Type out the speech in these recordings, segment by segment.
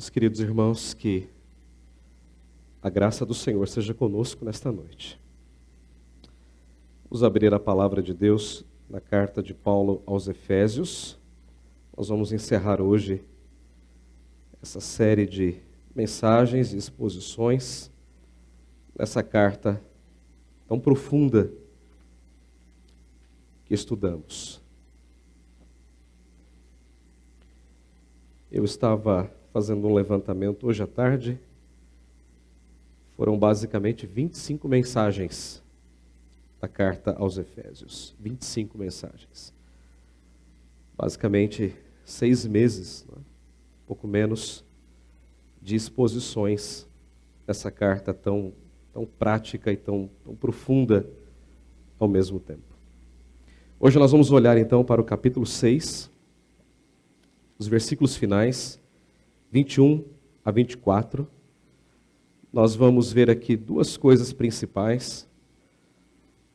Meus queridos irmãos, que a graça do Senhor seja conosco nesta noite. Vamos abrir a palavra de Deus na carta de Paulo aos Efésios. Nós vamos encerrar hoje essa série de mensagens e exposições nessa carta tão profunda que estudamos. Eu estava fazendo um levantamento hoje à tarde. Foram basicamente 25 mensagens da carta aos Efésios. 25 mensagens. Basicamente 6 meses, né? Pouco menos, de exposições nessa carta tão prática e tão profunda ao mesmo tempo. Hoje nós vamos olhar então para o capítulo 6, os versículos finais, 21 a 24. Nós vamos ver aqui duas coisas principais.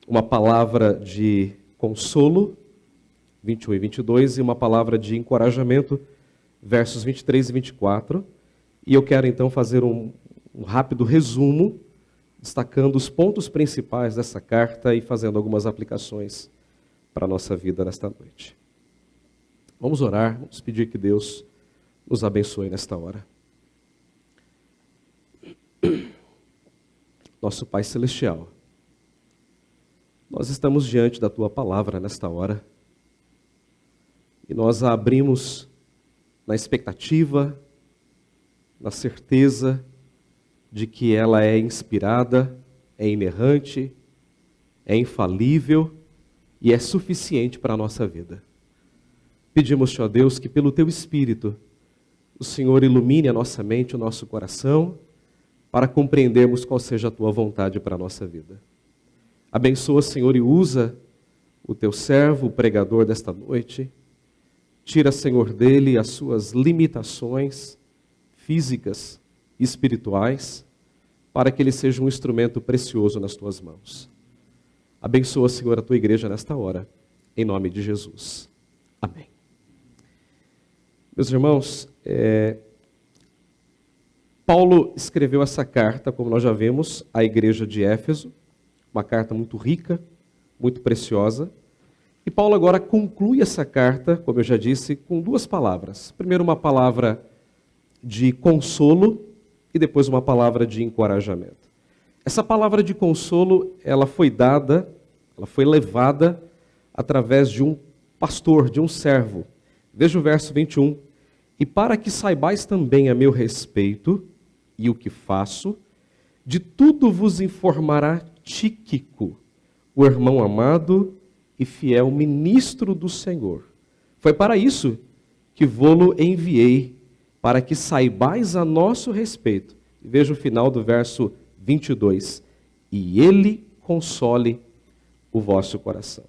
Uma palavra de consolo, 21 e 22, e uma palavra de encorajamento, versos 23 e 24. E eu quero então fazer um rápido resumo, destacando os pontos principais dessa carta e fazendo algumas aplicações para a nossa vida nesta noite. Vamos orar, vamos pedir que Deus nos abençoe nesta hora. Nosso Pai Celestial, nós estamos diante da Tua palavra nesta hora e nós a abrimos na expectativa, na certeza de que ela é inspirada, é inerrante, é infalível e é suficiente para a nossa vida. Pedimos-te, ó Deus, que pelo Teu Espírito o Senhor ilumine a nossa mente, o nosso coração, para compreendermos qual seja a Tua vontade para a nossa vida. Abençoa, Senhor, e usa o Teu servo, o pregador desta noite. Tira, Senhor, dele as suas limitações físicas e espirituais, para que ele seja um instrumento precioso nas Tuas mãos. Abençoa, Senhor, a Tua igreja nesta hora, em nome de Jesus. Amém. Meus irmãos, Paulo escreveu essa carta, como nós já vimos, à igreja de Éfeso, uma carta muito rica, muito preciosa. E Paulo agora conclui essa carta, como eu já disse, com duas palavras. Primeiro uma palavra de consolo e depois uma palavra de encorajamento. Essa palavra de consolo, ela foi levada através de um pastor, de um servo. Veja o verso 21. E para que saibais também a meu respeito e o que faço, de tudo vos informará Tíquico, o irmão amado e fiel ministro do Senhor. Foi para isso que vô-lo enviei, para que saibais a nosso respeito. E veja o final do verso 22. E ele console o vosso coração.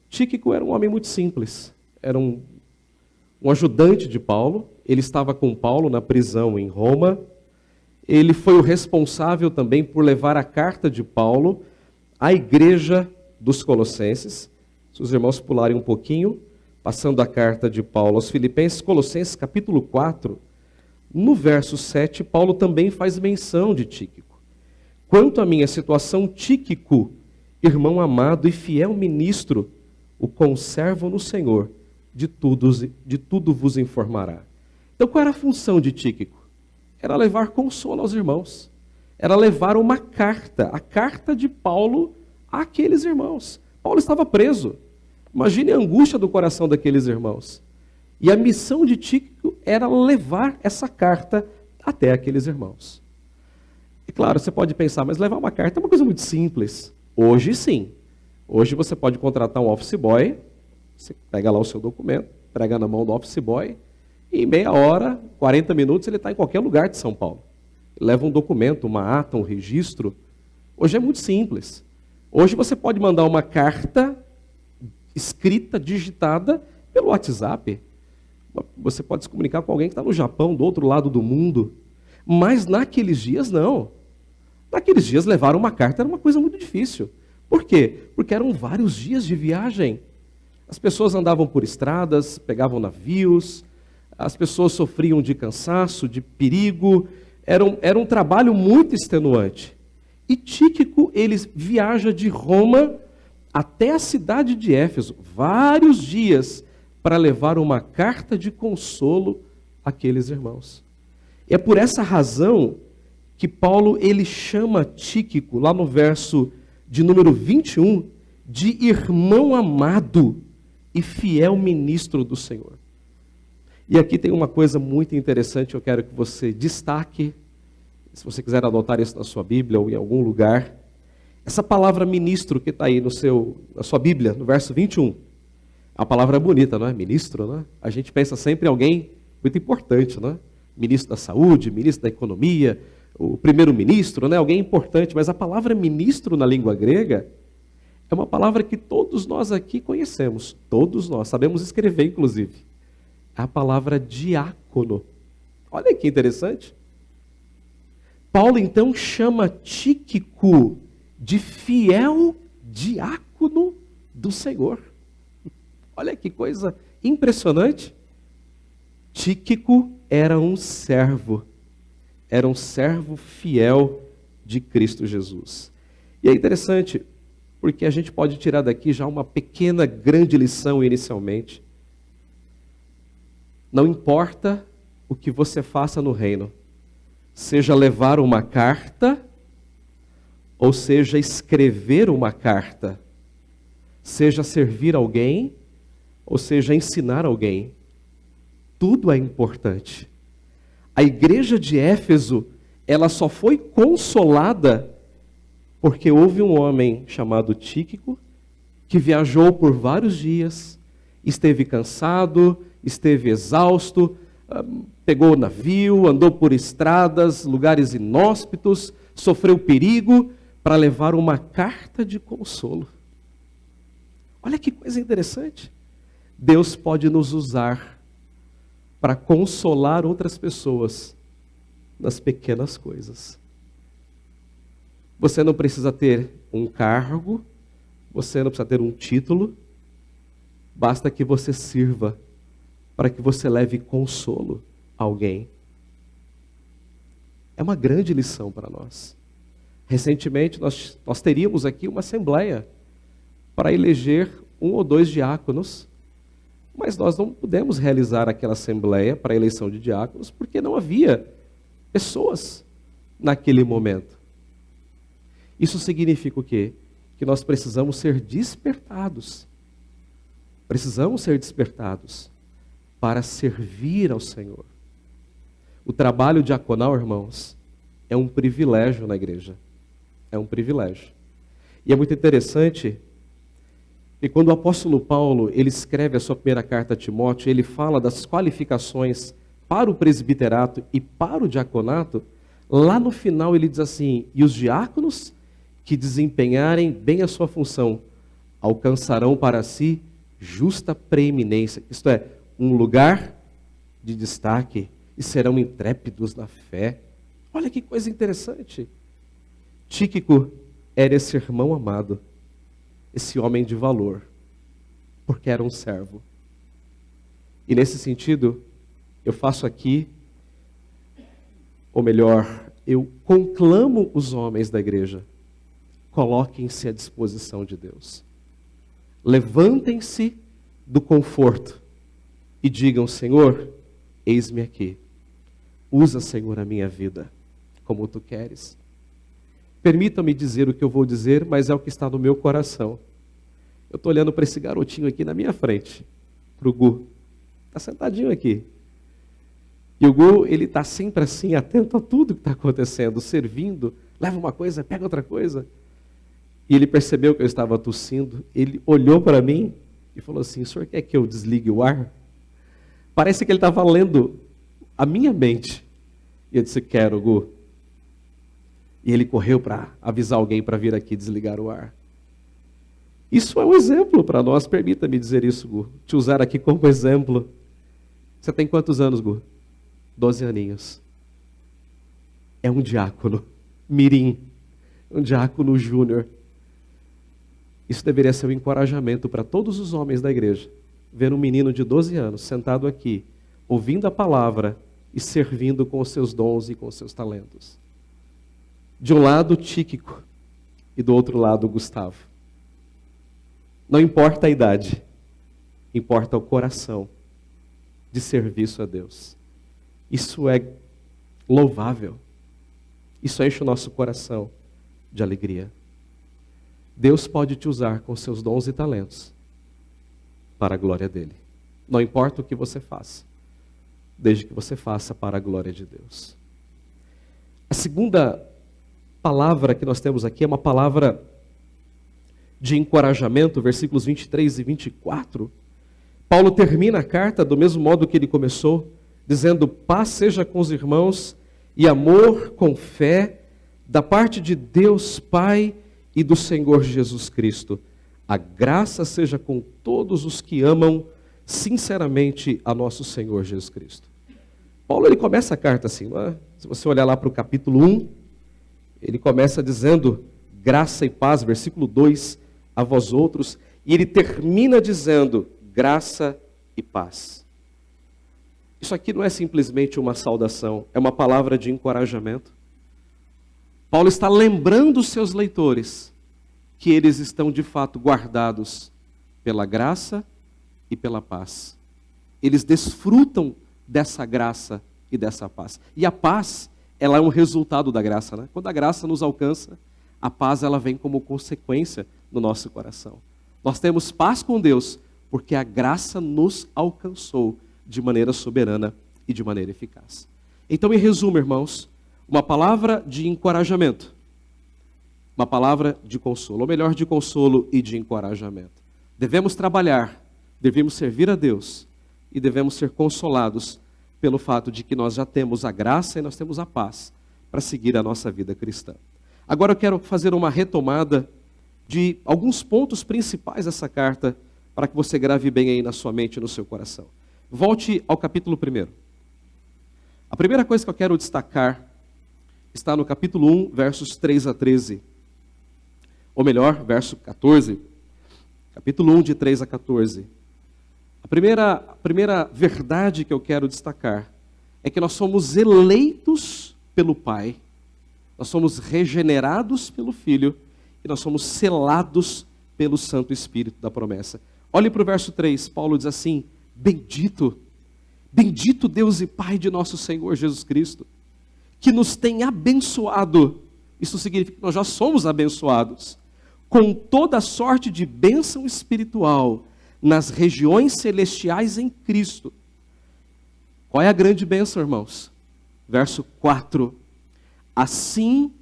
Tíquico era um homem muito simples, era um ajudante de Paulo. Ele estava com Paulo na prisão em Roma. Ele foi o responsável também por levar a carta de Paulo à igreja dos Colossenses. Se os irmãos pularem um pouquinho, passando a carta de Paulo aos Filipenses, Colossenses capítulo 4, no verso 7, Paulo também faz menção de Tíquico. Quanto à minha situação, Tíquico, irmão amado e fiel ministro, o conservo no Senhor, de tudo vos informará. Então qual era a função de Tíquico? Era levar consolo aos irmãos. Era levar uma carta, a carta de Paulo àqueles irmãos. Paulo estava preso. Imagine a angústia do coração daqueles irmãos. E a missão de Tíquico era levar essa carta até aqueles irmãos. E claro, você pode pensar, mas levar uma carta é uma coisa muito simples. Hoje sim. Hoje você pode contratar um office boy, você pega lá o seu documento, prega na mão do office boy, e em meia hora, 40 minutos, ele está em qualquer lugar de São Paulo. Leva um documento, uma ata, um registro. Hoje é muito simples. Hoje você pode mandar uma carta escrita, digitada, pelo WhatsApp. Você pode se comunicar com alguém que está no Japão, do outro lado do mundo. Mas naqueles dias, não. Naqueles dias, levar uma carta era uma coisa muito difícil. Por quê? Porque eram vários dias de viagem. As pessoas andavam por estradas, pegavam navios, as pessoas sofriam de cansaço, de perigo, era um trabalho muito extenuante. E Tíquico, ele viaja de Roma até a cidade de Éfeso, vários dias, para levar uma carta de consolo àqueles irmãos. É por essa razão que Paulo ele chama Tíquico, lá no verso de número 21, de irmão amado e fiel ministro do Senhor. E aqui tem uma coisa muito interessante, eu quero que você destaque, se você quiser adotar isso na sua Bíblia ou em algum lugar. Essa palavra ministro que está aí na sua Bíblia, no verso 21, a palavra é bonita, não é? Ministro, não é? A gente pensa sempre em alguém muito importante, não é? Ministro da Saúde, ministro da Economia, o primeiro-ministro, né? Alguém importante, mas a palavra ministro na língua grega é uma palavra que todos nós aqui conhecemos, todos nós, sabemos escrever inclusive. É a palavra diácono. Olha que interessante. Paulo então chama Tíquico de fiel diácono do Senhor. Olha que coisa impressionante. Tíquico era um servo fiel de Cristo Jesus. E é interessante, porque a gente pode tirar daqui já uma pequena, grande lição inicialmente. Não importa o que você faça no reino, seja levar uma carta, ou seja escrever uma carta, seja servir alguém, ou seja ensinar alguém, tudo é importante. A igreja de Éfeso, ela só foi consolada porque houve um homem chamado Tíquico que viajou por vários dias, esteve cansado, esteve exausto, pegou o navio, andou por estradas, lugares inóspitos, sofreu perigo para levar uma carta de consolo. Olha que coisa interessante. Deus pode nos usar para consolar outras pessoas nas pequenas coisas. Você não precisa ter um cargo, você não precisa ter um título, basta que você sirva para que você leve consolo a alguém. É uma grande lição para nós. Recentemente nós teríamos aqui uma assembleia para eleger 1 ou 2 diáconos, mas nós não pudemos realizar aquela assembleia para a eleição de diáconos porque não havia pessoas naquele momento. Isso significa o quê? Que nós precisamos ser despertados. Precisamos ser despertados para servir ao Senhor. O trabalho diaconal, irmãos, é um privilégio na igreja. É um privilégio. E é muito interessante que quando o apóstolo Paulo ele escreve a sua primeira carta a Timóteo, ele fala das qualificações para o presbiterato e para o diaconato, lá no final ele diz assim: e os diáconos que desempenharem bem a sua função alcançarão para si justa preeminência, isto é, um lugar de destaque, e serão intrépidos na fé. Olha que coisa interessante. Tíquico era esse irmão amado, esse homem de valor, porque era um servo. E nesse sentido, eu faço aqui, ou melhor, eu conclamo os homens da igreja, coloquem-se à disposição de Deus. Levantem-se do conforto e digam: Senhor, eis-me aqui. Usa, Senhor, a minha vida como tu queres. Permita-me dizer o que eu vou dizer, mas é o que está no meu coração. Eu estou olhando para esse garotinho aqui na minha frente, para o Gu. Está sentadinho aqui. E o Gu, ele está sempre assim, atento a tudo que está acontecendo, servindo, leva uma coisa, pega outra coisa. E ele percebeu que eu estava tossindo, ele olhou para mim e falou assim: o senhor quer que eu desligue o ar? Parece que ele estava lendo a minha mente. E eu disse: quero, Gu. E ele correu para avisar alguém para vir aqui desligar o ar. Isso é um exemplo para nós, permita-me dizer isso, Gu. Te usar aqui como exemplo. Você tem quantos anos, Gu? 12 aninhos. É um diácono, mirim, um diácono júnior. Isso deveria ser um encorajamento para todos os homens da igreja. Ver um menino de 12 anos sentado aqui, ouvindo a palavra e servindo com os seus dons e com os seus talentos. De um lado, Tíquico, e do outro lado, Gustavo. Não importa a idade, importa o coração de serviço a Deus. Isso é louvável. Isso enche o nosso coração de alegria. Deus pode te usar com seus dons e talentos para a glória dele. Não importa o que você faça, desde que você faça para a glória de Deus. A segunda palavra que nós temos aqui é uma palavra de encorajamento, versículos 23 e 24. Paulo termina a carta do mesmo modo que ele começou, dizendo: paz seja com os irmãos e amor com fé, da parte de Deus Pai e do Senhor Jesus Cristo. A graça seja com todos os que amam sinceramente a nosso Senhor Jesus Cristo. Paulo, ele começa a carta assim, não é? Se você olhar lá para o capítulo 1, ele começa dizendo graça e paz, versículo 2, a vós outros, e ele termina dizendo graça e paz. Isso aqui não é simplesmente uma saudação, é uma palavra de encorajamento. Paulo está lembrando os seus leitores que eles estão de fato guardados pela graça e pela paz. Eles desfrutam dessa graça e dessa paz. E a paz, ela é um resultado da graça, né? Quando a graça nos alcança, a paz ela vem como consequência no nosso coração. Nós temos paz com Deus porque a graça nos alcançou de maneira soberana e de maneira eficaz. Então, em resumo, irmãos, uma palavra de encorajamento, uma palavra de consolo, ou melhor, de consolo e de encorajamento. Devemos trabalhar, devemos servir a Deus e devemos ser consolados pelo fato de que nós já temos a graça e nós temos a paz para seguir a nossa vida cristã. Agora eu quero fazer uma retomada de alguns pontos principais dessa carta para que você grave bem aí na sua mente e no seu coração. Volte ao capítulo 1. A primeira coisa que eu quero destacar está no capítulo 1, versos 3 a 13. Ou melhor, verso 14. Capítulo 1, de 3 a 14. A primeira verdade que eu quero destacar é que nós somos eleitos pelo Pai, nós somos regenerados pelo Filho e nós somos selados pelo Santo Espírito da promessa. Olhe para o verso 3, Paulo diz assim: bendito Deus e Pai de nosso Senhor Jesus Cristo, que nos tem abençoado. Isso significa que nós já somos abençoados com toda sorte de bênção espiritual nas regiões celestiais em Cristo. Qual é a grande bênção, irmãos? Verso 4. Assim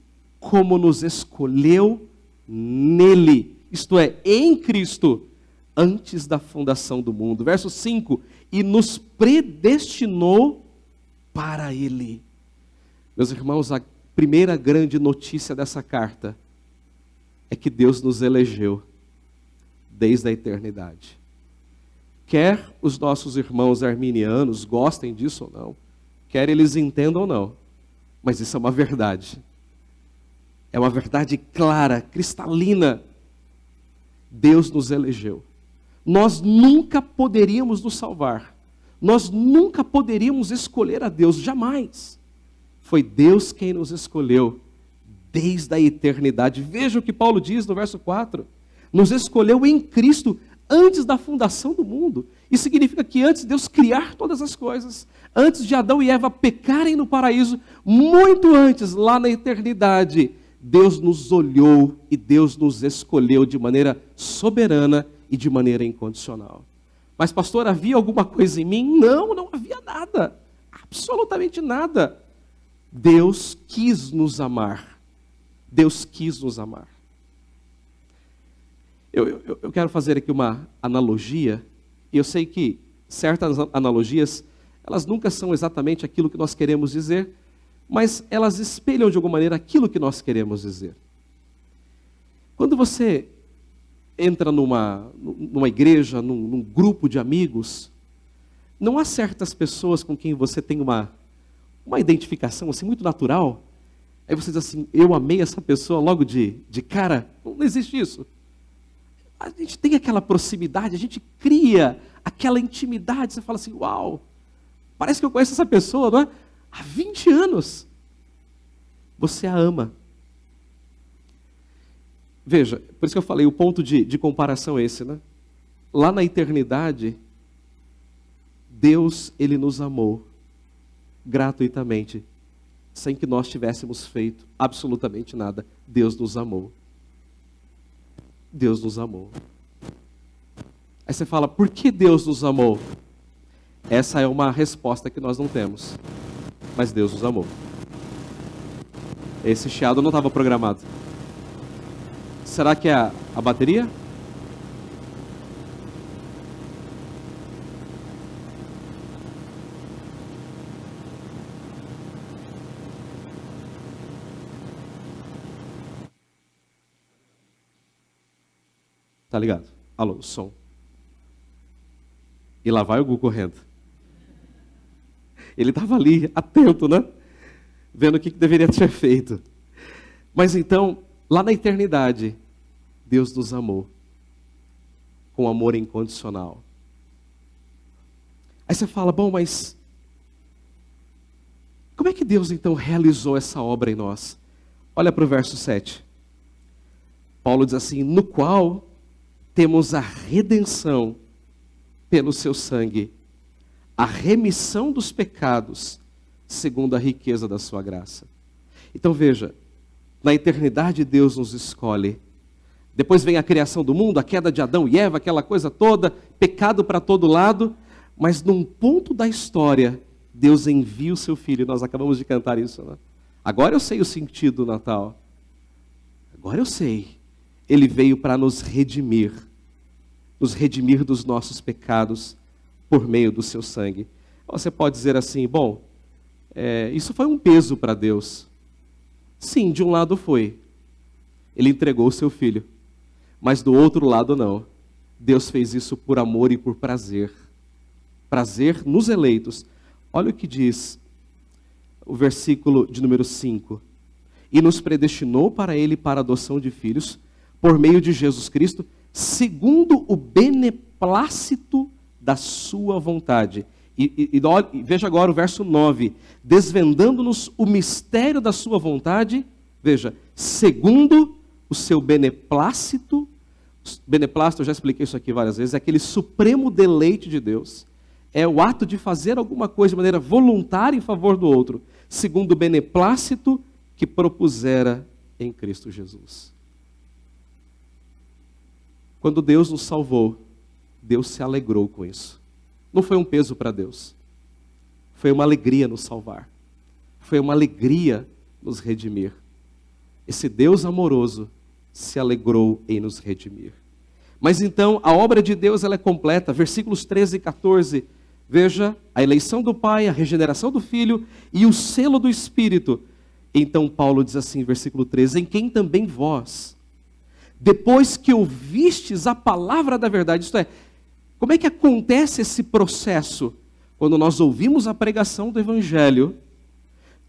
como nos escolheu nele, isto é, em Cristo, antes da fundação do mundo. Verso 5. E nos predestinou para ele. Meus irmãos, a primeira grande notícia dessa carta é que Deus nos elegeu desde a eternidade. Quer os nossos irmãos arminianos gostem disso ou não, quer eles entendam ou não, mas isso é uma verdade. É uma verdade clara, cristalina. Deus nos elegeu. Nós nunca poderíamos nos salvar. Nós nunca poderíamos escolher a Deus, jamais. Foi Deus quem nos escolheu desde a eternidade. Veja o que Paulo diz no verso 4. Nos escolheu em Cristo antes da fundação do mundo. Isso significa que antes de Deus criar todas as coisas, antes de Adão e Eva pecarem no paraíso, muito antes, lá na eternidade, Deus nos olhou e Deus nos escolheu de maneira soberana e de maneira incondicional. Mas pastor, havia alguma coisa em mim? Não, não havia nada. Absolutamente nada. Deus quis nos amar. Deus quis nos amar. Eu quero fazer aqui uma analogia, e eu sei que certas analogias, elas nunca são exatamente aquilo que nós queremos dizer, mas elas espelham de alguma maneira aquilo que nós queremos dizer. Quando você entra numa igreja, num grupo de amigos, não há certas pessoas com quem você tem uma identificação assim, muito natural. Aí você diz assim, eu amei essa pessoa logo de cara. Não existe isso. A gente tem aquela proximidade, a gente cria aquela intimidade. Você fala assim, uau, Parece que eu conheço essa pessoa, não é? Há 20 anos. Você a ama. Veja, por isso que eu falei, o ponto de comparação é esse, né? Lá na eternidade, Deus, Ele nos amou gratuitamente, sem que nós tivéssemos feito absolutamente nada. Deus nos amou. Deus nos amou. Aí você fala, por que Deus nos amou? Essa é uma resposta que nós não temos. Mas Deus nos amou. Esse chiado não estava programado. Será que é a bateria? Tá ligado? Alô, som. E lá vai o Gu correndo. Ele estava ali, atento, né? Vendo o que deveria ter feito. Mas então, lá na eternidade, Deus nos amou com amor incondicional. Aí você fala, bom, mas como é que Deus então realizou essa obra em nós? Olha para o verso 7. Paulo diz assim, no qual temos a redenção pelo seu sangue, a remissão dos pecados, segundo a riqueza da sua graça. Então veja, na eternidade Deus nos escolhe. Depois vem a criação do mundo, a queda de Adão e Eva, aquela coisa toda, pecado para todo lado, mas num ponto da história, Deus envia o seu Filho, nós acabamos de cantar isso, né? Agora eu sei o sentido do Natal. Agora eu sei. Ele veio para nos redimir dos nossos pecados por meio do seu sangue. Você pode dizer assim, bom, isso foi um peso para Deus. Sim, de um lado foi. Ele entregou o seu Filho. Mas do outro lado não. Deus fez isso por amor e por prazer. Prazer nos eleitos. Olha o que diz o versículo de número 5. E nos predestinou para Ele para a adoção de filhos, por meio de Jesus Cristo, segundo o beneplácito da sua vontade. E veja agora o verso 9. Desvendando-nos o mistério da sua vontade, veja, segundo o seu beneplácito. Beneplácito, eu já expliquei isso aqui várias vezes, é aquele supremo deleite de Deus. É o ato de fazer alguma coisa de maneira voluntária em favor do outro, segundo o beneplácito que propusera em Cristo Jesus. Quando Deus nos salvou, Deus se alegrou com isso. Não foi um peso para Deus. Foi uma alegria nos salvar. Foi uma alegria nos redimir. Esse Deus amoroso se alegrou em nos redimir. Mas então, a obra de Deus ela é completa. Versículos 13 e 14. Veja, a eleição do Pai, a regeneração do Filho e o selo do Espírito. Então Paulo diz assim, versículo 13, em quem também vós, depois que ouvistes a palavra da verdade, isto é, como é que acontece esse processo? Quando nós ouvimos a pregação do Evangelho,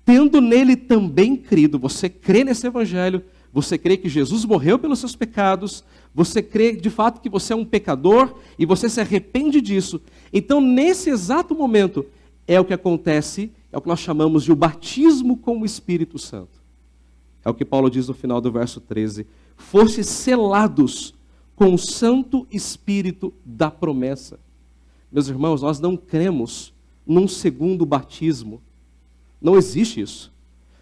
tendo nele também crido, você crê nesse Evangelho, você crê que Jesus morreu pelos seus pecados, você crê de fato que você é um pecador e você se arrepende disso. Então, nesse exato momento, é o que acontece, é o que nós chamamos de o batismo com o Espírito Santo. É o que Paulo diz no final do verso 13. Foste selados com o Santo Espírito da promessa. Meus irmãos, nós não cremos num segundo batismo. Não existe isso.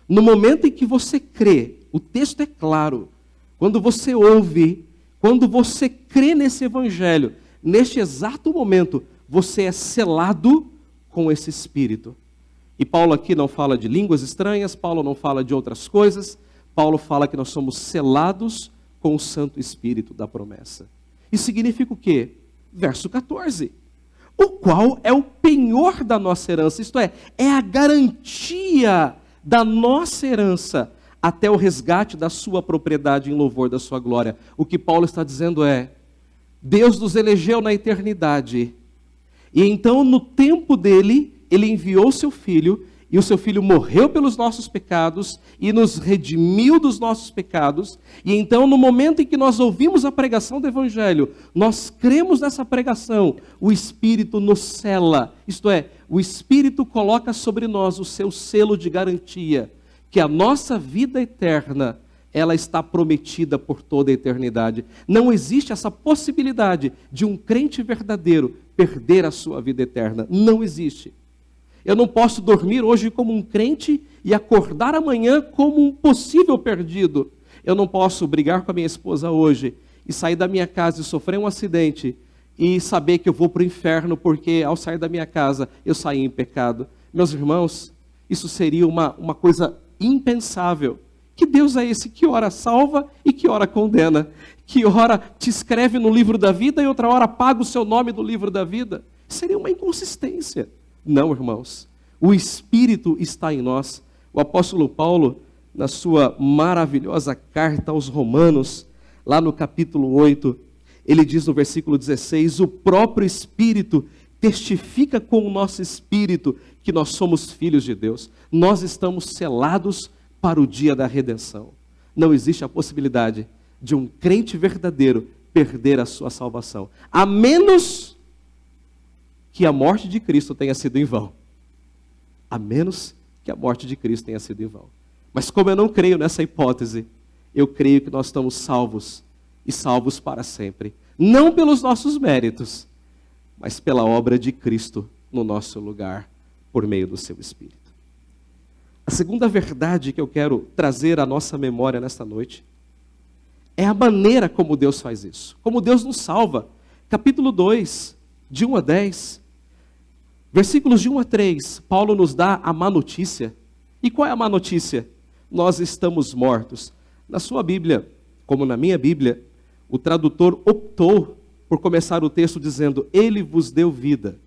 No momento em que você crê, o texto é claro. Quando você ouve, quando você crê nesse Evangelho, neste exato momento, você é selado com esse Espírito. E Paulo aqui não fala de línguas estranhas, Paulo não fala de outras coisas, Paulo fala que nós somos selados com o Santo Espírito da promessa. Isso significa o quê? Verso 14. O qual é o penhor da nossa herança, isto é a garantia da nossa herança até o resgate da sua propriedade em louvor da sua glória. O que Paulo está dizendo é, Deus nos elegeu na eternidade, e então no tempo dele, ele enviou seu Filho, e o seu Filho morreu pelos nossos pecados e nos redimiu dos nossos pecados. E então, no momento em que nós ouvimos a pregação do Evangelho, nós cremos nessa pregação, o Espírito nos sela, isto é, o Espírito coloca sobre nós o seu selo de garantia, que a nossa vida eterna, ela está prometida por toda a eternidade. Não existe essa possibilidade de um crente verdadeiro perder a sua vida eterna. Não existe. Eu não posso dormir hoje como um crente e acordar amanhã como um possível perdido. Eu não posso brigar com a minha esposa hoje e sair da minha casa e sofrer um acidente e saber que eu vou para o inferno porque ao sair da minha casa eu saí em pecado. Meus irmãos, isso seria uma coisa impensável. Que Deus é esse que ora salva e que ora condena? Que ora te escreve no livro da vida e outra hora apaga o seu nome do livro da vida? Seria uma inconsistência. Não, irmãos. O Espírito está em nós. O apóstolo Paulo, na sua maravilhosa carta aos Romanos, lá no capítulo 8, ele diz no versículo 16, o próprio Espírito testifica com o nosso espírito que nós somos filhos de Deus. Nós estamos selados para o dia da redenção. Não existe a possibilidade de um crente verdadeiro perder a sua salvação, a menos que a morte de Cristo tenha sido em vão. A menos que a morte de Cristo tenha sido em vão. Mas como eu não creio nessa hipótese, eu creio que nós estamos salvos e salvos para sempre. Não pelos nossos méritos, mas pela obra de Cristo no nosso lugar, por meio do seu Espírito. A segunda verdade que eu quero trazer à nossa memória nesta noite é a maneira como Deus faz isso. Como Deus nos salva. Capítulo 2, de 1 a 10. Versículos de 1 a 3, Paulo nos dá a má notícia. E qual é a má notícia? Nós estamos mortos. Na sua Bíblia, como na minha Bíblia, o tradutor optou por começar o texto dizendo, ele vos deu vida.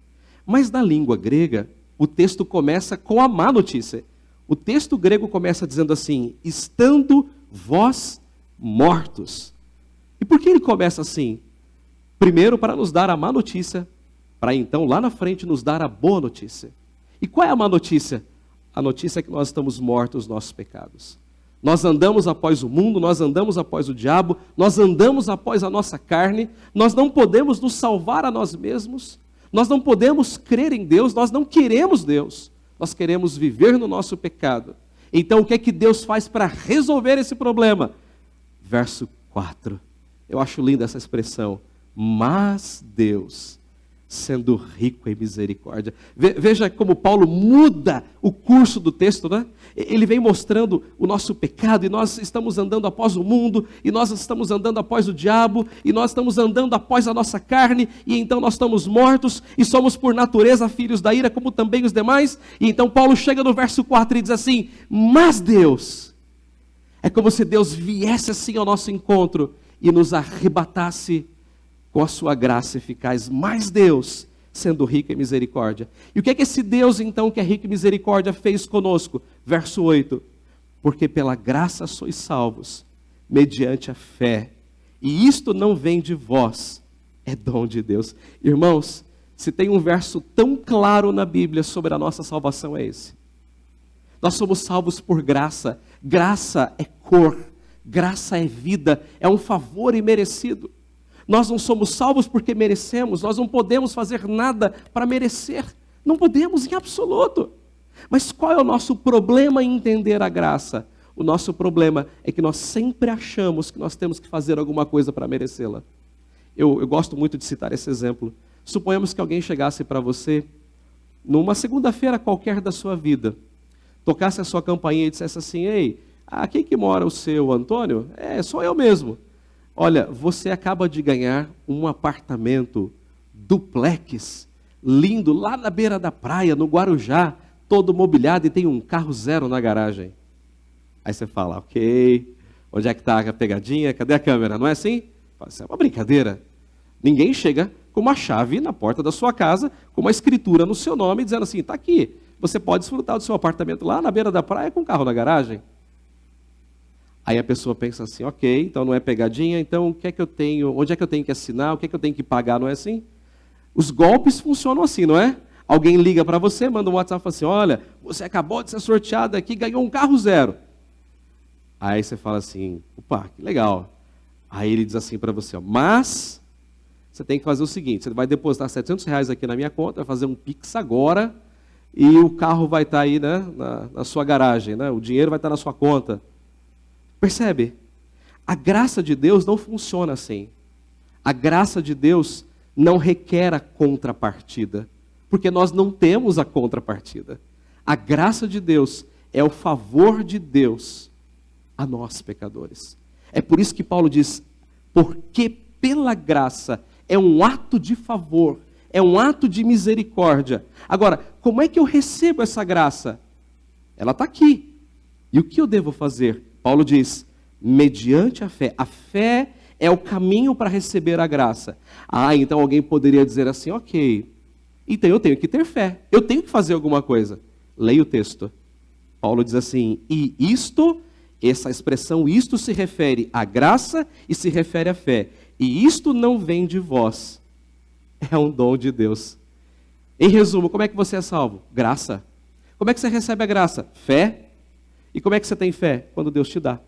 Mas na língua grega, o texto começa com a má notícia. O texto grego começa dizendo assim, estando vós mortos. E por que ele começa assim? Primeiro, para nos dar a má notícia, para então, lá na frente, nos dar a boa notícia. E qual é a má notícia? A notícia é que nós estamos mortos nos nossos pecados. Nós andamos após o mundo, nós andamos após o diabo, nós andamos após a nossa carne, nós não podemos nos salvar a nós mesmos, nós não podemos crer em Deus, nós não queremos Deus, nós queremos viver no nosso pecado. Então, o que é que Deus faz para resolver esse problema? Verso 4. Eu acho linda essa expressão. Mas Deus, sendo rico em misericórdia. Veja como Paulo muda o curso do texto, né? Ele vem mostrando o nosso pecado, e nós estamos andando após o mundo, e nós estamos andando após o diabo, e nós estamos andando após a nossa carne, e então nós estamos mortos, e somos por natureza filhos da ira, como também os demais. E então Paulo chega no verso 4 e diz assim, mas Deus, é como se Deus viesse assim ao nosso encontro, e nos arrebatasse com a sua graça eficaz, mas Deus, sendo rico em misericórdia. E o que é que esse Deus, então, que é rico em misericórdia, fez conosco? Verso 8, porque pela graça sois salvos, mediante a fé, e isto não vem de vós, é dom de Deus. Irmãos, se tem um verso tão claro na Bíblia sobre a nossa salvação, é esse. Nós somos salvos por graça. Graça é cor, graça é vida, é um favor imerecido. Nós não somos salvos porque merecemos, nós não podemos fazer nada para merecer. Não podemos em absoluto. Mas qual é o nosso problema em entender a graça? O nosso problema é que nós sempre achamos que nós temos que fazer alguma coisa para merecê-la. Eu gosto muito de citar esse exemplo. Suponhamos que alguém chegasse para você, numa segunda-feira qualquer da sua vida, tocasse a sua campainha e dissesse assim, ei, aqui que mora o seu Antônio? Sou eu mesmo. Olha, você acaba de ganhar um apartamento duplex, lindo, lá na beira da praia, no Guarujá, todo mobiliado e tem um carro zero na garagem. Aí você fala, ok, onde é que está a pegadinha? Cadê a câmera? Não é assim? Isso é uma brincadeira. Ninguém chega com uma chave na porta da sua casa, com uma escritura no seu nome, dizendo assim, está aqui, você pode desfrutar do seu apartamento lá na beira da praia com um carro na garagem. Aí a pessoa pensa assim, ok, então não é pegadinha, então o que é que eu tenho, onde é que eu tenho que assinar, o que é que eu tenho que pagar, não é assim? Os golpes funcionam assim, não é? Alguém liga para você, manda um WhatsApp e fala assim, olha, você acabou de ser sorteado aqui, ganhou um carro zero. Aí você fala assim, opa, que legal. Aí ele diz assim para você, ó, mas você tem que fazer o seguinte, você vai depositar R$700 aqui na minha conta, vai fazer um Pix agora, e o carro vai estar aí, né, na sua garagem, né? O dinheiro vai estar na sua conta. Percebe? A graça de Deus não funciona assim. A graça de Deus não requer a contrapartida, porque nós não temos a contrapartida. A graça de Deus é o favor de Deus a nós, pecadores. É por isso que Paulo diz, porque pela graça é um ato de favor, é um ato de misericórdia. Agora, como é que eu recebo essa graça? Ela está aqui. E o que eu devo fazer? Paulo diz, mediante a fé. A fé é o caminho para receber a graça. Ah, então alguém poderia dizer assim, ok, então eu tenho que ter fé, eu tenho que fazer alguma coisa. Leia o texto. Paulo diz assim, e isto, essa expressão isto se refere à graça e se refere à fé. E isto não vem de vós, é um dom de Deus. Em resumo, como é que você é salvo? Graça. Como é que você recebe a graça? Fé. E como é que você tem fé? Quando Deus te dá.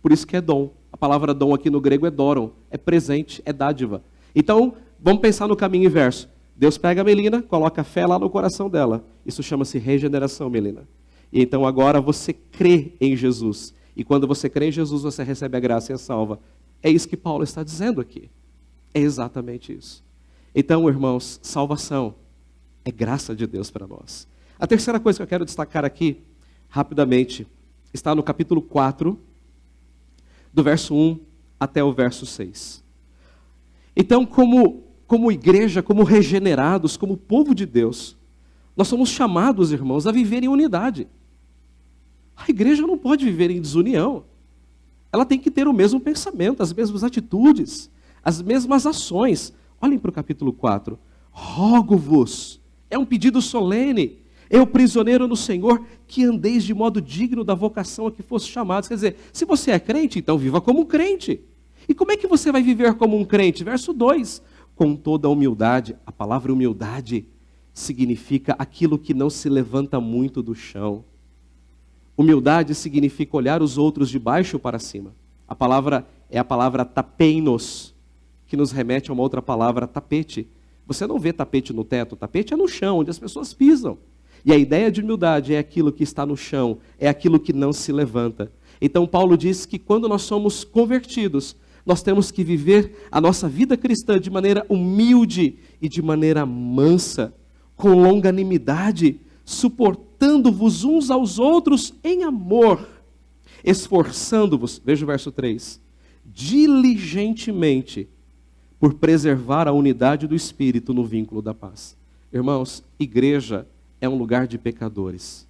Por isso que é dom. A palavra dom aqui no grego é doron, é presente, é dádiva. Então, vamos pensar no caminho inverso. Deus pega a Melina, coloca fé lá no coração dela. Isso chama-se regeneração, Melina. E então agora você crê em Jesus. E quando você crê em Jesus, você recebe a graça e é salva. É isso que Paulo está dizendo aqui. É exatamente isso. Então, irmãos, salvação é graça de Deus para nós. A terceira coisa que eu quero destacar aqui, rapidamente, está no capítulo 4, do verso 1 até o verso 6. Então, como igreja, como regenerados, como povo de Deus, nós somos chamados, irmãos, a viver em unidade. A igreja não pode viver em desunião. Ela tem que ter o mesmo pensamento, as mesmas atitudes, as mesmas ações. Olhem para o capítulo 4. Rogo-vos, é um pedido solene, eu prisioneiro no Senhor, que andeis de modo digno da vocação a que fosse chamados. Quer dizer, se você é crente, então viva como um crente. E como é que você vai viver como um crente? Verso 2, com toda a humildade. A palavra humildade significa aquilo que não se levanta muito do chão. Humildade significa olhar os outros de baixo para cima. A palavra é a palavra tapeinos, que nos remete a uma outra palavra, tapete. Você não vê tapete no teto, tapete é no chão, onde as pessoas pisam. E a ideia de humildade é aquilo que está no chão, é aquilo que não se levanta. Então Paulo diz que quando nós somos convertidos, nós temos que viver a nossa vida cristã de maneira humilde e de maneira mansa, com longanimidade, suportando-vos uns aos outros em amor, esforçando-vos, veja o verso 3, diligentemente, por preservar a unidade do Espírito no vínculo da paz. Irmãos, igreja é um lugar de pecadores.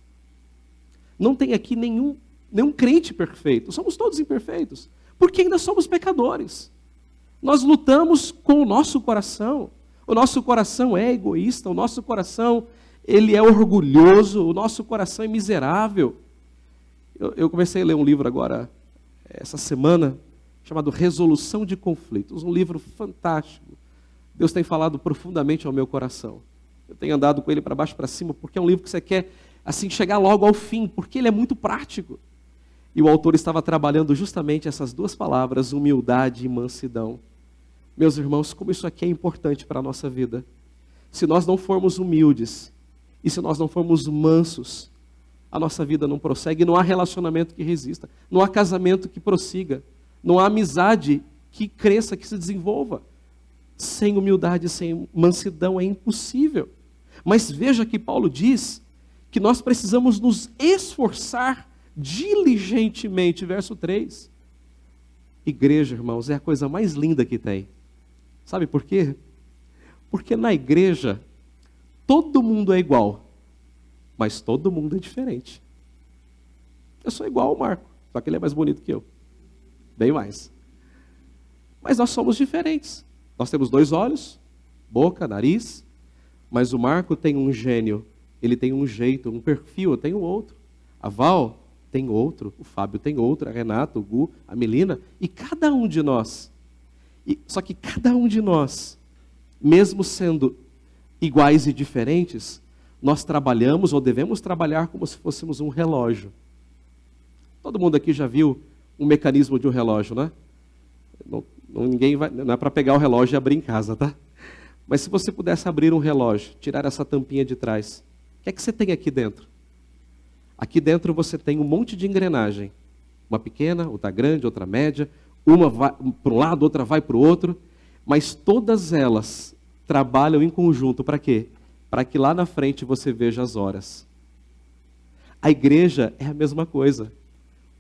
Não tem aqui nenhum crente perfeito. Somos todos imperfeitos. Porque ainda somos pecadores. Nós lutamos com o nosso coração. O nosso coração é egoísta. O nosso coração, ele é orgulhoso. O nosso coração é miserável. Eu comecei a ler um livro agora, essa semana, chamado Resolução de Conflitos. Um livro fantástico. Deus tem falado profundamente ao meu coração. Eu tenho andado com ele para baixo e para cima, porque é um livro que você quer assim, chegar logo ao fim, porque ele é muito prático. E o autor estava trabalhando justamente essas duas palavras, humildade e mansidão. Meus irmãos, como isso aqui é importante para a nossa vida. Se nós não formos humildes, e se nós não formos mansos, a nossa vida não prossegue, não há relacionamento que resista, não há casamento que prossiga, não há amizade que cresça, que se desenvolva. Sem humildade, sem mansidão é impossível. Mas veja que Paulo diz que nós precisamos nos esforçar diligentemente, verso 3. Igreja, irmãos, é a coisa mais linda que tem. Sabe por quê? Porque na igreja, todo mundo é igual, mas todo mundo é diferente. Eu sou igual ao Marco, só que ele é mais bonito que eu. Bem mais. Mas nós somos diferentes. Nós temos 2 olhos, boca, nariz, mas o Marco tem um gênio, ele tem um jeito, um perfil, eu tenho outro. A Val tem outro, o Fábio tem outro, a Renata, o Gu, a Melina, e cada um de nós. Só que cada um de nós, mesmo sendo iguais e diferentes, nós trabalhamos ou devemos trabalhar como se fôssemos um relógio. Todo mundo aqui já viu um mecanismo de um relógio, né? Não é para pegar o relógio e abrir em casa, tá? Mas se você pudesse abrir um relógio, tirar essa tampinha de trás, o que é que você tem aqui dentro? Aqui dentro você tem um monte de engrenagem. Uma pequena, outra grande, outra média. Uma vai para um lado, outra vai para o outro. Mas todas elas trabalham em conjunto para quê? Para que lá na frente você veja as horas. A igreja é a mesma coisa.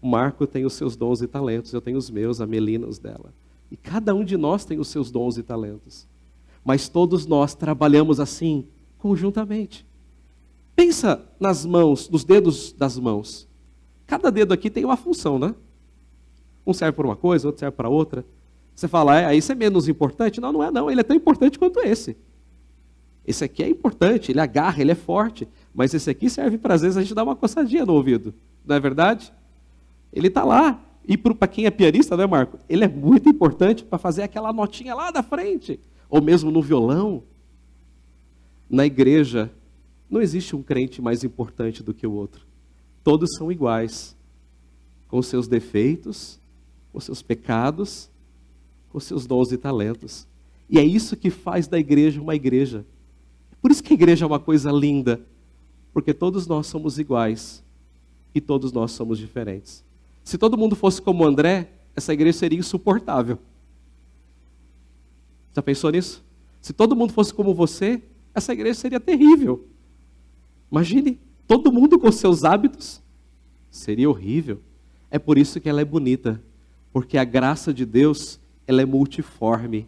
O Marco tem os seus dons e talentos, eu tenho os meus, a Melina os dela. E cada um de nós tem os seus dons e talentos. Mas todos nós trabalhamos assim, conjuntamente. Pensa nas mãos, nos dedos das mãos. Cada dedo aqui tem uma função, né? Um serve para uma coisa, outro serve para outra. Você fala, isso é menos importante? Não, não é não, ele é tão importante quanto esse. Esse aqui é importante, ele agarra, ele é forte. Mas esse aqui serve para, às vezes, a gente dar uma coçadinha no ouvido. Não é verdade? Ele está lá. E para quem é pianista, né, Marco? Ele é muito importante para fazer aquela notinha lá da frente. Ou mesmo no violão. Na igreja, não existe um crente mais importante do que o outro. Todos são iguais. Com seus defeitos, com seus pecados, com seus dons e talentos. E é isso que faz da igreja uma igreja. Por isso que a igreja é uma coisa linda. Porque todos nós somos iguais. E todos nós somos diferentes. Se todo mundo fosse como André, essa igreja seria insuportável. Já pensou nisso? Se todo mundo fosse como você, essa igreja seria terrível. Imagine, todo mundo com seus hábitos, seria horrível. É por isso que ela é bonita, porque a graça de Deus, ela é multiforme.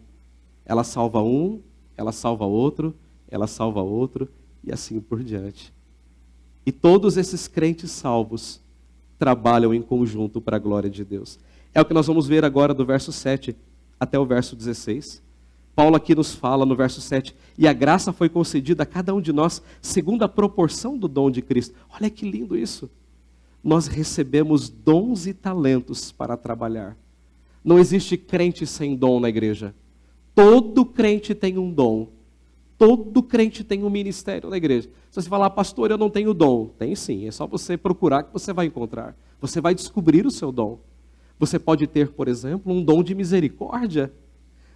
Ela salva um, ela salva outro, ela salva outro, e assim por diante. E todos esses crentes salvos trabalham em conjunto para a glória de Deus. É o que nós vamos ver agora do verso 7 até o verso 16. Paulo aqui nos fala no verso 7, e a graça foi concedida a cada um de nós segundo a proporção do dom de Cristo. Olha que lindo isso. Nós recebemos dons e talentos para trabalhar. Não existe crente sem dom na igreja. Todo crente tem um dom. Todo crente tem um ministério na igreja. Se você falar, pastor, eu não tenho dom. Tem sim, é só você procurar que você vai encontrar. Você vai descobrir o seu dom. Você pode ter, por exemplo, um dom de misericórdia.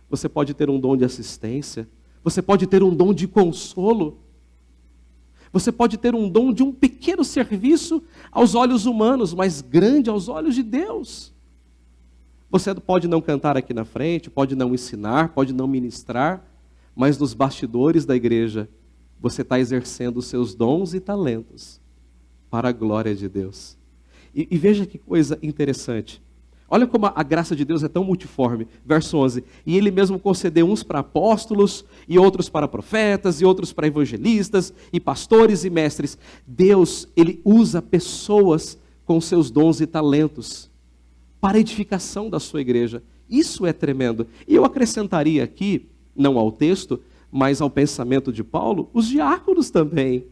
Você pode ter um dom de assistência. Você pode ter um dom de consolo. Você pode ter um dom de um pequeno serviço aos olhos humanos, mas grande aos olhos de Deus. Você pode não cantar aqui na frente, pode não ensinar, pode não ministrar, mas nos bastidores da igreja, você está exercendo os seus dons e talentos para a glória de Deus. E veja que coisa interessante. Olha como a graça de Deus é tão multiforme. Verso 11. E ele mesmo concedeu uns para apóstolos, e outros para profetas, e outros para evangelistas, e pastores e mestres. Deus, ele usa pessoas com seus dons e talentos para a edificação da sua igreja. Isso é tremendo. E eu acrescentaria aqui, não ao texto, mas ao pensamento de Paulo, os diáconos também.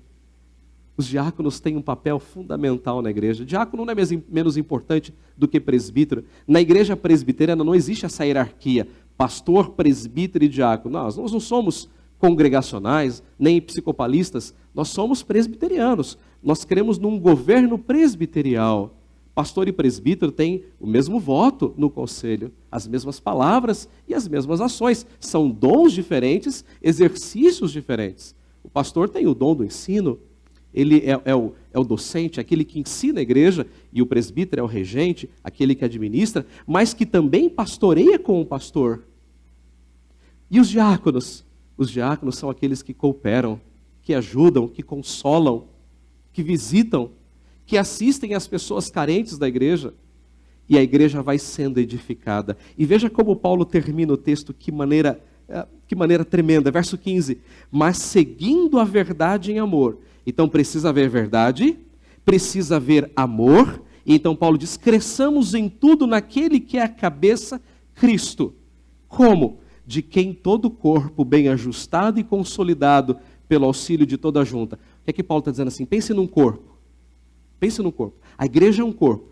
Os diáconos têm um papel fundamental na igreja. Diácono não é menos importante do que presbítero. Na igreja presbiteriana não existe essa hierarquia. Pastor, presbítero e diácono. Nós não somos congregacionais, nem psicopalistas. Nós somos presbiterianos. Nós cremos num governo presbiterial. Pastor e presbítero têm o mesmo voto no conselho, as mesmas palavras e as mesmas ações. São dons diferentes, exercícios diferentes. O pastor tem o dom do ensino. Ele é o docente, aquele que ensina a igreja, e o presbítero é o regente, aquele que administra, mas que também pastoreia com o pastor. E os diáconos? Os diáconos são aqueles que cooperam, que ajudam, que consolam, que visitam, que assistem às pessoas carentes da igreja, e a igreja vai sendo edificada. E veja como Paulo termina o texto, que maneira tremenda. Verso 15, mas seguindo a verdade em amor. Então precisa haver verdade, precisa haver amor, e então Paulo diz, cresçamos em tudo naquele que é a cabeça, Cristo. Como? De quem todo o corpo, bem ajustado e consolidado, pelo auxílio de toda a junta. O que é que Paulo está dizendo assim? Pense num corpo. Pense no corpo. A igreja é um corpo.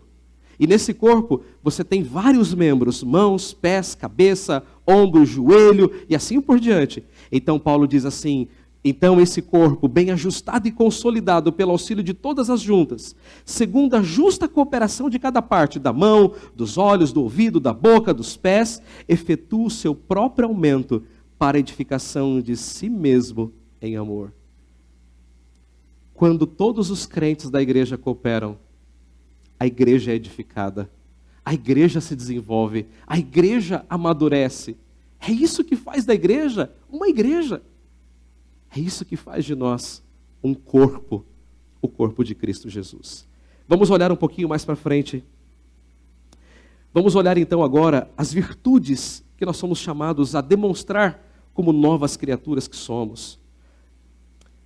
E nesse corpo você tem vários membros, mãos, pés, cabeça, ombro, joelho e assim por diante. Então Paulo diz assim, Então esse corpo, bem ajustado e consolidado pelo auxílio de todas as juntas, segundo a justa cooperação de cada parte, da mão, dos olhos, do ouvido, da boca, dos pés, efetua o seu próprio aumento para a edificação de si mesmo em amor. Quando todos os crentes da igreja cooperam, a igreja é edificada, a igreja se desenvolve, a igreja amadurece. É isso que faz da igreja uma igreja. É isso que faz de nós um corpo, o corpo de Cristo Jesus. Vamos olhar um pouquinho mais para frente. Vamos olhar então agora as virtudes que nós somos chamados a demonstrar como novas criaturas que somos.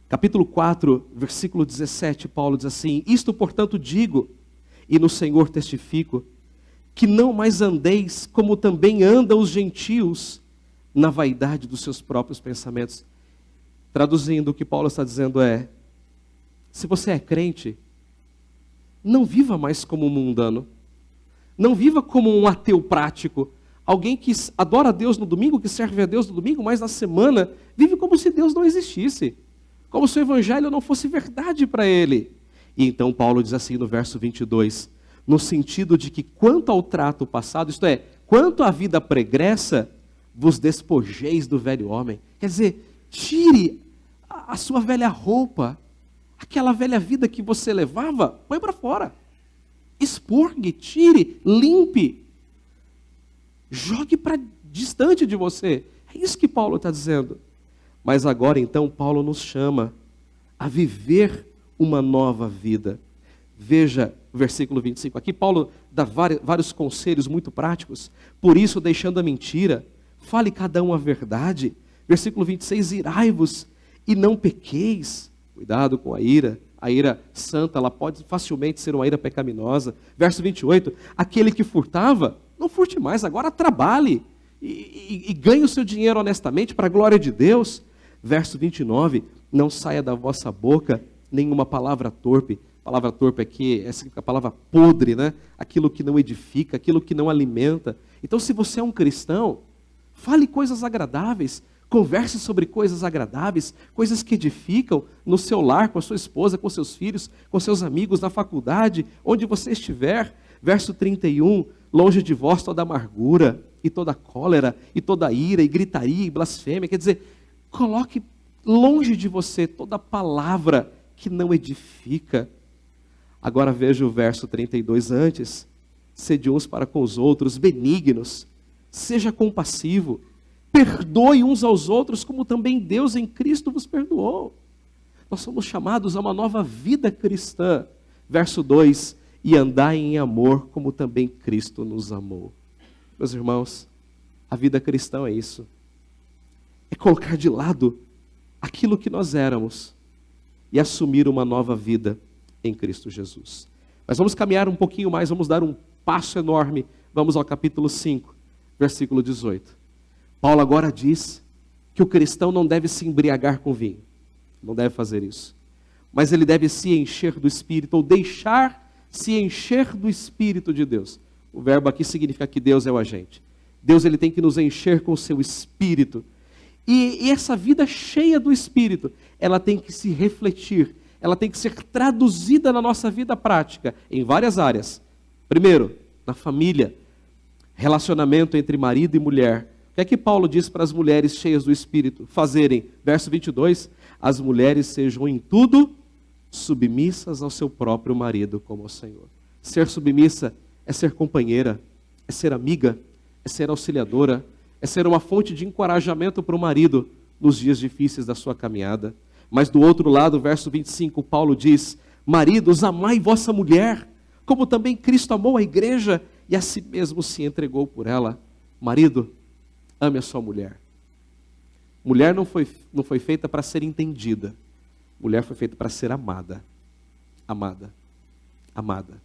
Capítulo 4, versículo 17, Paulo diz assim: isto, portanto, digo, e no Senhor testifico, que não mais andeis como também andam os gentios na vaidade dos seus próprios pensamentos. Traduzindo, o que Paulo está dizendo é: se você é crente, não viva mais como um mundano, não viva como um ateu prático, alguém que adora a Deus no domingo, que serve a Deus no domingo, mas na semana vive como se Deus não existisse, como se o evangelho não fosse verdade para ele. E então Paulo diz assim no verso 22, no sentido de que quanto ao trato passado, isto é, quanto à vida pregressa, vos despojeis do velho homem. Quer dizer, tire a sua velha roupa, aquela velha vida que você levava, põe para fora. Expurgue, tire, limpe. Jogue para distante de você. É isso que Paulo está dizendo. Mas agora então Paulo nos chama a viver uma nova vida. Veja o versículo 25. Aqui Paulo dá vários conselhos muito práticos. Por isso, deixando a mentira, fale cada um a verdade. Versículo 26, irai-vos e não pequeis. Cuidado com a ira santa, ela pode facilmente ser uma ira pecaminosa. Verso 28, aquele que furtava, não furte mais, agora trabalhe e ganhe o seu dinheiro honestamente para a glória de Deus. Verso 29, não saia da vossa boca nenhuma palavra torpe. Palavra torpe aqui é a palavra podre, né? Aquilo que não edifica, aquilo que não alimenta. Então, se você é um cristão, fale coisas agradáveis, converse sobre coisas agradáveis, coisas que edificam no seu lar, com a sua esposa, com seus filhos, com seus amigos, na faculdade, onde você estiver. Verso 31, longe de vós toda amargura, e toda cólera, e toda ira, e gritaria, e blasfêmia. Quer dizer, coloque longe de você toda palavra que não edifica. Agora veja o verso 32 antes. Sede uns para com os outros benignos, seja compassivo, perdoe uns aos outros, como também Deus em Cristo vos perdoou. Nós somos chamados a uma nova vida cristã. Verso 2, e andai em amor, como também Cristo nos amou. Meus irmãos, a vida cristã é isso. É colocar de lado aquilo que nós éramos e assumir uma nova vida em Cristo Jesus. Mas vamos caminhar um pouquinho mais, vamos dar um passo enorme. Vamos ao capítulo 5, versículo 18. Paulo agora diz que o cristão não deve se embriagar com vinho. Não deve fazer isso. Mas ele deve se encher do Espírito, ou deixar se encher do Espírito de Deus. O verbo aqui significa que Deus é o agente. Deus, ele tem que nos encher com o seu Espírito. E essa vida cheia do Espírito, ela tem que se refletir, ela tem que ser traduzida na nossa vida prática, em várias áreas. Primeiro, na família, relacionamento entre marido e mulher. O que é que Paulo diz para as mulheres cheias do Espírito fazerem? Verso 22, as mulheres sejam em tudo submissas ao seu próprio marido como ao Senhor. Ser submissa é ser companheira, é ser amiga, é ser auxiliadora, é ser uma fonte de encorajamento para o marido nos dias difíceis da sua caminhada. Mas do outro lado, verso 25, Paulo diz, maridos, amai vossa mulher, como também Cristo amou a igreja e a si mesmo se entregou por ela. Marido, ame a sua mulher. Mulher não foi feita para ser entendida. Mulher foi feita para ser amada. Amada. Amada.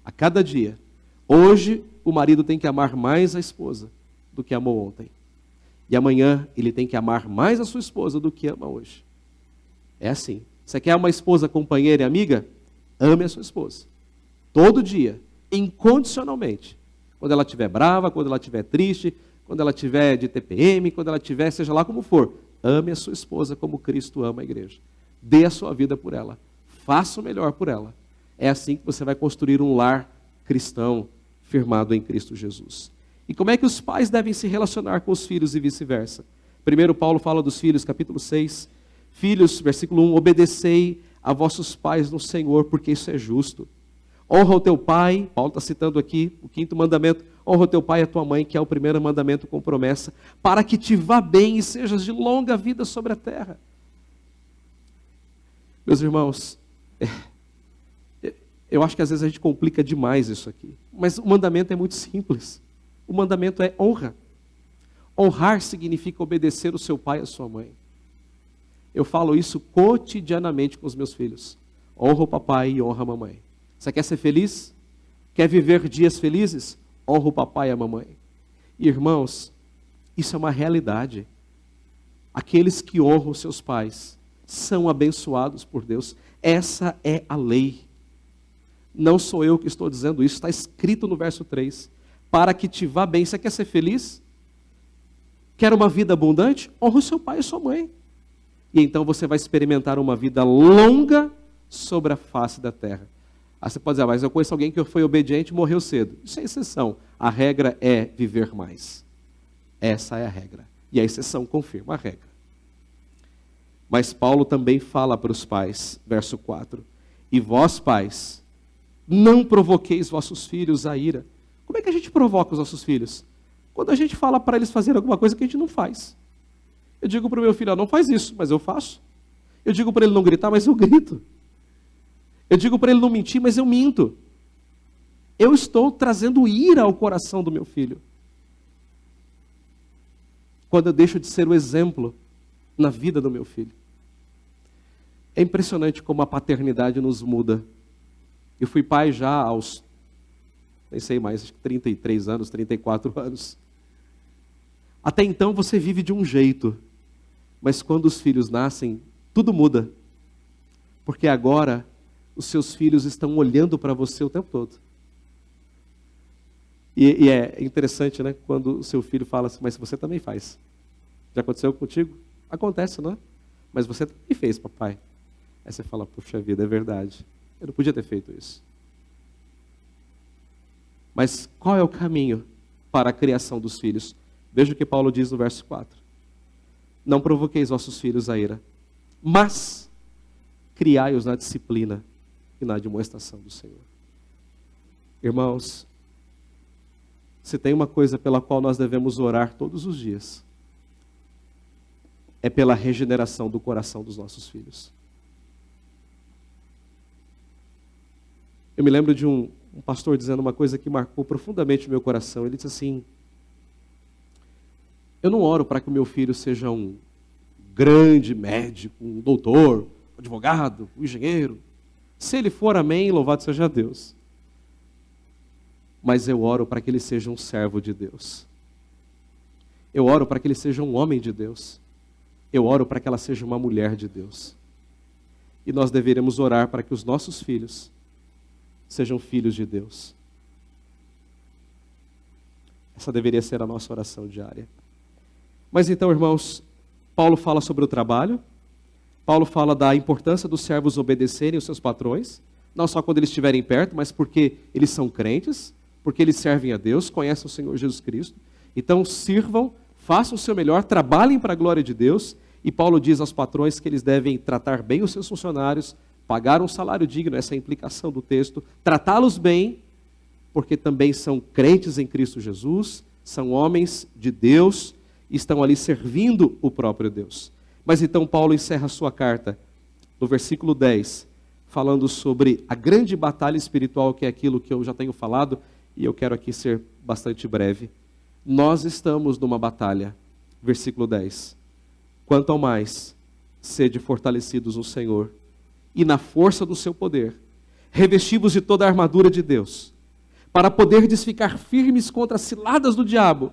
A cada dia. Hoje, o marido tem que amar mais a esposa do que amou ontem. E amanhã, ele tem que amar mais a sua esposa do que ama hoje. É assim. Você quer uma esposa companheira e amiga? Ame a sua esposa. Todo dia. Incondicionalmente. Quando ela estiver brava, quando ela estiver triste, quando ela estiver de TPM, quando ela estiver, seja lá como for. ame a sua esposa como Cristo ama a igreja. Dê a sua vida por ela. Faça o melhor por ela. É assim que você vai construir um lar cristão firmado em Cristo Jesus. E como é que os pais devem se relacionar com os filhos e vice-versa? Primeiro Paulo fala dos filhos, capítulo 6. Filhos, versículo 1, obedecei a vossos pais no Senhor, porque isso é justo. Honra o teu pai, Paulo está citando aqui o 5º mandamento, honra o teu pai e a tua mãe, que é o primeiro mandamento com promessa, para que te vá bem e sejas de longa vida sobre a terra. Meus irmãos, eu acho que às vezes a gente complica demais isso aqui, mas o mandamento é muito simples. O mandamento é honra. Honrar significa obedecer o seu pai e a sua mãe. Eu falo isso cotidianamente com os meus filhos. Honra o papai e honra a mamãe. Você quer ser feliz? Quer viver dias felizes? Honra o papai e a mamãe. E, irmãos, isso é uma realidade. Aqueles que honram seus pais são abençoados por Deus. Essa é a lei. Não sou eu que estou dizendo isso, está escrito no verso 3. Para que te vá bem. Você quer ser feliz? Quer uma vida abundante? Honra o seu pai e sua mãe. E então você vai experimentar uma vida longa sobre a face da terra. Aí você pode dizer, mas eu conheço alguém que foi obediente e morreu cedo. Isso é exceção. A regra é viver mais. Essa é a regra. E a exceção confirma a regra. Mas Paulo também fala para os pais, verso 4. E vós, pais, não provoqueis vossos filhos a ira. Como é que a gente provoca os nossos filhos? Quando a gente fala para eles fazerem alguma coisa que a gente não faz. Eu digo para o meu filho, não faz isso, mas eu faço. Eu digo para ele não gritar, mas eu grito. Eu digo para ele não mentir, mas eu minto. Eu estou trazendo ira ao coração do meu filho. Quando eu deixo de ser o exemplo na vida do meu filho. É impressionante como a paternidade nos muda. Eu fui pai já aos, nem sei mais, acho que 33 anos, 34 anos. Até então você vive de um jeito. Mas quando os filhos nascem, tudo muda. Porque agora os seus filhos estão olhando para você o tempo todo. E é interessante, né? Quando o seu filho fala assim, mas você também faz. Já aconteceu contigo? Acontece, não é? Mas você também fez, papai. Aí você fala, puxa vida, é verdade. Eu não podia ter feito isso. Mas qual é o caminho para a criação dos filhos? Veja o que Paulo diz no verso 4. Não provoqueis vossos filhos a ira, mas criai-os na disciplina e na admoestação do Senhor. Irmãos, se tem uma coisa pela qual nós devemos orar todos os dias, é pela regeneração do coração dos nossos filhos. Eu me lembro de um pastor dizendo uma coisa que marcou profundamente o meu coração. Ele disse assim, eu não oro para que o meu filho seja um grande médico, um doutor, um advogado, um engenheiro. Se ele for, amém, louvado seja Deus. Mas eu oro para que ele seja um servo de Deus. Eu oro para que ele seja um homem de Deus. Eu oro para que ela seja uma mulher de Deus. E nós deveremos orar para que os nossos filhos sejam filhos de Deus. Essa deveria ser a nossa oração diária. Mas então, irmãos, Paulo fala sobre o trabalho. Paulo fala da importância dos servos obedecerem os seus patrões, não só quando eles estiverem perto, mas porque eles são crentes, porque eles servem a Deus, conhecem o Senhor Jesus Cristo. Então sirvam, façam o seu melhor, trabalhem para a glória de Deus. E Paulo diz aos patrões que eles devem tratar bem os seus funcionários, pagar um salário digno, essa é a implicação do texto, tratá-los bem, porque também são crentes em Cristo Jesus, são homens de Deus, e estão ali servindo o próprio Deus. Mas então Paulo encerra a sua carta, no versículo 10, falando sobre a grande batalha espiritual, que é aquilo que eu já tenho falado, e eu quero aqui ser bastante breve. Nós estamos numa batalha, versículo 10. Quanto ao mais, sede fortalecidos no Senhor, e na força do seu poder, revestivos de toda a armadura de Deus, para poderdes ficar firmes contra as ciladas do diabo,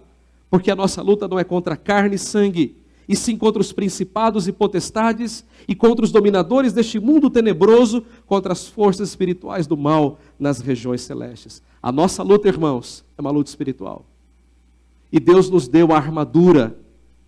porque a nossa luta não é contra carne e sangue, e sim contra os principados e potestades, e contra os dominadores deste mundo tenebroso, contra as forças espirituais do mal nas regiões celestes. A nossa luta, irmãos, é uma luta espiritual. E Deus nos deu a armadura.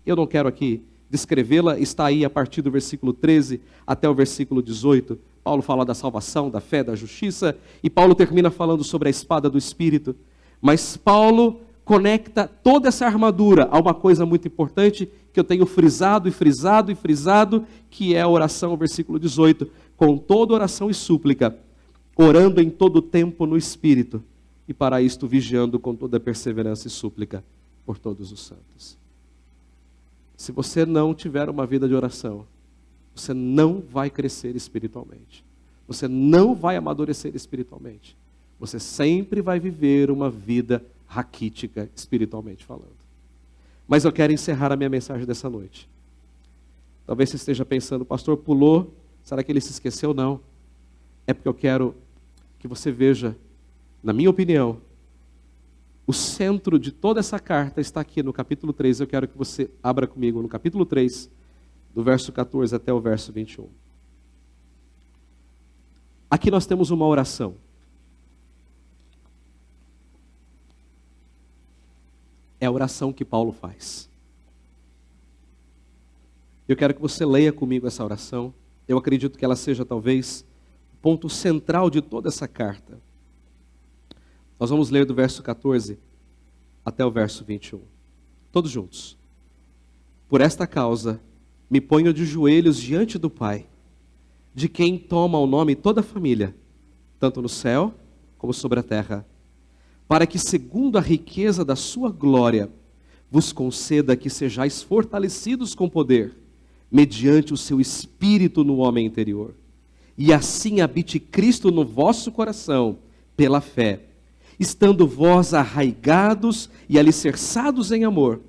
Eu não quero aqui descrevê-la está aí a partir do versículo 13 até o versículo 18. Paulo fala da salvação, da fé, da justiça, e Paulo termina falando sobre a espada do Espírito. Mas Paulo conecta toda essa armadura a uma coisa muito importante que eu tenho frisado, que é a oração, versículo 18, com toda oração e súplica, orando em todo tempo no Espírito, e para isto vigiando com toda perseverança e súplica por todos os santos. Se você não tiver uma vida de oração, você não vai crescer espiritualmente. Você não vai amadurecer espiritualmente. Você sempre vai viver uma vida raquítica, espiritualmente falando. Mas eu quero encerrar a minha mensagem dessa noite. Talvez você esteja pensando, o pastor pulou, será que ele se esqueceu? Não. É porque eu quero que você veja, na minha opinião, o centro de toda essa carta está aqui no capítulo 3. Eu quero que você abra comigo no capítulo 3, do verso 14 até o verso 21. Aqui nós temos uma oração. É a oração que Paulo faz. Eu quero que você leia comigo essa oração. Eu acredito que ela seja talvez o ponto central de toda essa carta. Nós vamos ler do verso 14 até o verso 21. Todos juntos. Por esta causa, me ponho de joelhos diante do Pai, de quem toma o nome toda a família, tanto no céu como sobre a terra, para que, segundo a riqueza da sua glória, vos conceda que sejais fortalecidos com poder, mediante o seu Espírito no homem interior, e assim habite Cristo no vosso coração, pela fé, estando vós arraigados e alicerçados em amor,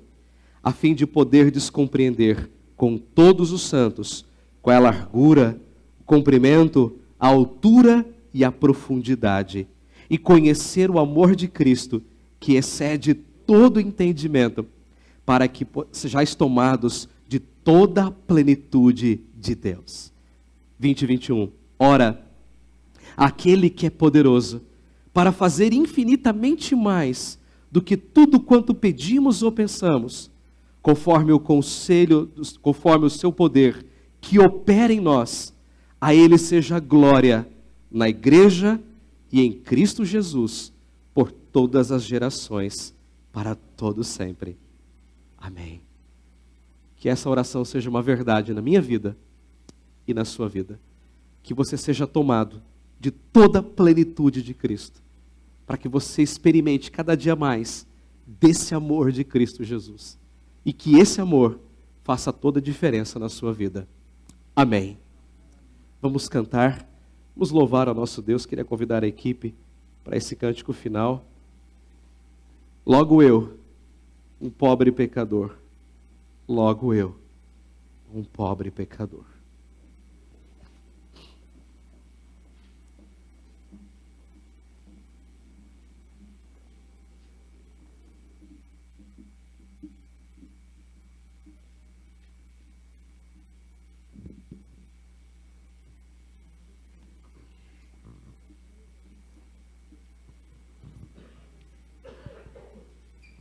a fim de poderdes compreender com todos os santos qual é a largura, o comprimento, a altura e a profundidade, e conhecer o amor de Cristo, que excede todo entendimento, para que sejais tomados de toda a plenitude de Deus. 20 e 21. Ora, aquele que é poderoso para fazer infinitamente mais do que tudo quanto pedimos ou pensamos, conforme o seu poder que opera em nós, a ele seja glória na igreja e em Cristo Jesus, por todas as gerações, para todo sempre. Amém. Que essa oração seja uma verdade na minha vida e na sua vida. Que você seja tomado de toda a plenitude de Cristo, para que você experimente cada dia mais desse amor de Cristo Jesus. E que esse amor faça toda a diferença na sua vida. Amém. Vamos cantar, vamos louvar ao nosso Deus. Queria convidar a equipe para esse cântico final. Logo eu, um pobre pecador. Logo eu, um pobre pecador.